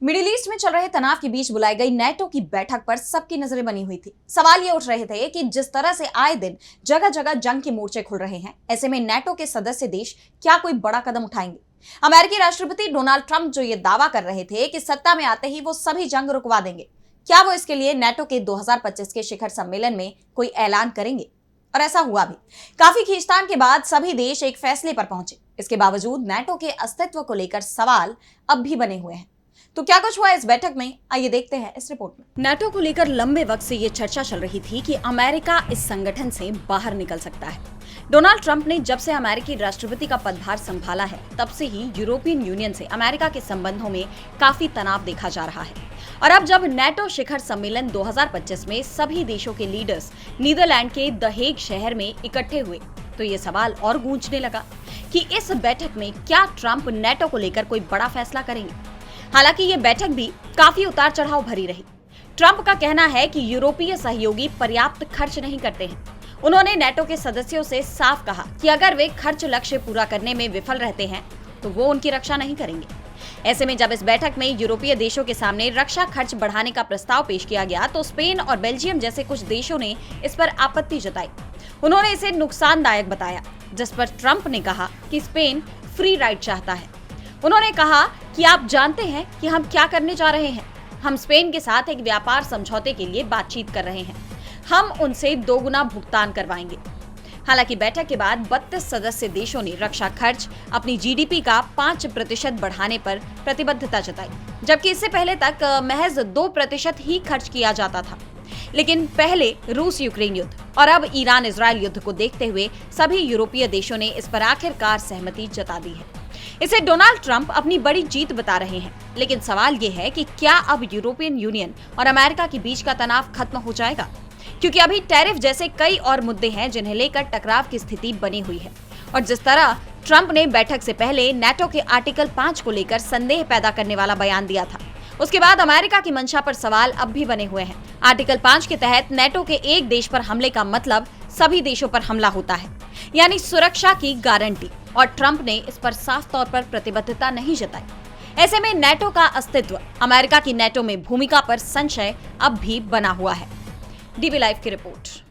Middle east में चल रहे तनाव के बीच बुलाई गई नेटो की बैठक पर सबकी नजरें बनी हुई थी। सवाल ये उठ रहे थे कि जिस तरह से आए दिन जगह जगह जंग के मोर्चे खुल रहे हैं, ऐसे में नेटो के सदस्य देश क्या कोई बड़ा कदम उठाएंगे? अमेरिकी राष्ट्रपति डोनाल्ड ट्रंप जो ये दावा कर रहे थे कि सत्ता में आते ही वो सभी जंग रुकवा देंगे, क्या वो इसके लिए नेटो के 2025 के शिखर सम्मेलन में कोई ऐलान करेंगे? और ऐसा हुआ भी। काफी खींचतान के बाद सभी देश एक फैसले पर पहुंचे। इसके बावजूद नेटो के अस्तित्व को लेकर सवाल अब भी बने हुए हैं। तो क्या कुछ हुआ इस बैठक में, आइए देखते हैं इस रिपोर्ट में। नेटो को लेकर लंबे वक्त से ये चर्चा चल रही थी कि अमेरिका इस संगठन से बाहर निकल सकता है। डोनाल्ड ट्रंप ने जब से अमेरिकी राष्ट्रपति का पदभार संभाला है, तब से ही यूरोपियन यूनियन से अमेरिका के संबंधों में काफी तनाव देखा जा रहा है। और अब जब नेटो शिखर सम्मेलन 2025 में सभी देशों के लीडर्स नीदरलैंड के द हेग शहर में इकट्ठे हुए, तो ये सवाल और गूंजने लगा कि इस बैठक में क्या ट्रंप नेटो को लेकर कोई बड़ा फैसला करेंगे। हालांकि ये बैठक भी काफी उतार चढ़ाव भरी रही। ट्रंप का कहना है कि यूरोपीय सहयोगी पर्याप्त खर्च नहीं करते हैं। उन्होंने नेटो के सदस्यों से साफ कहा कि अगर वे खर्च लक्ष्य पूरा करने में विफल रहते हैं तो वो उनकी रक्षा नहीं करेंगे। ऐसे में जब इस बैठक में यूरोपीय देशों के सामने रक्षा खर्च बढ़ाने का प्रस्ताव पेश किया गया, तो स्पेन और बेल्जियम जैसे कुछ देशों ने इस पर आपत्ति जताई। उन्होंने इसे नुकसानदायक बताया, जिस पर ट्रंप ने कहा कि स्पेन फ्री राइड चाहता है। उन्होंने कहा कि आप जानते हैं कि हम क्या करने जा रहे हैं। हम स्पेन के साथ एक व्यापार समझौते के लिए बातचीत कर रहे हैं। हम उनसे दोगुना भुगतान करवाएंगे। हालांकि बैठक के बाद 32 सदस्य देशों ने रक्षा खर्च अपनी जीडीपी का 5% बढ़ाने पर प्रतिबद्धता जताई, जबकि इससे पहले तक महज 2% ही खर्च किया जाता था। लेकिन पहले रूस यूक्रेन युद्ध और अब ईरान इजरायल युद्ध को देखते हुए सभी यूरोपीय देशों ने इस पर आखिरकार सहमति जता दी है। इसे डोनाल्ड ट्रंप अपनी बड़ी जीत बता रहे हैं। लेकिन सवाल ये है कि क्या अब यूरोपियन यूनियन और अमेरिका के बीच का तनाव खत्म हो जाएगा? क्योंकि अभी टैरिफ जैसे कई और मुद्दे हैं जिन्हें लेकर टकराव की स्थिति बनी हुई है। और जिस तरह ट्रंप ने बैठक से पहले नेटो के आर्टिकल 5 को लेकर संदेह पैदा करने वाला बयान दिया था, उसके बाद अमेरिका की मंशा पर सवाल अब भी बने हुए हैं। आर्टिकल 5 के तहत नेटो के एक देश पर हमले का मतलब सभी देशों पर हमला होता है, यानी सुरक्षा की गारंटी। और ट्रंप ने इस पर साफ तौर पर प्रतिबद्धता नहीं जताई। ऐसे में नेटो का अस्तित्व, अमेरिका की नेटो में भूमिका पर संशय अब भी बना हुआ है। डीबी लाइव की रिपोर्ट।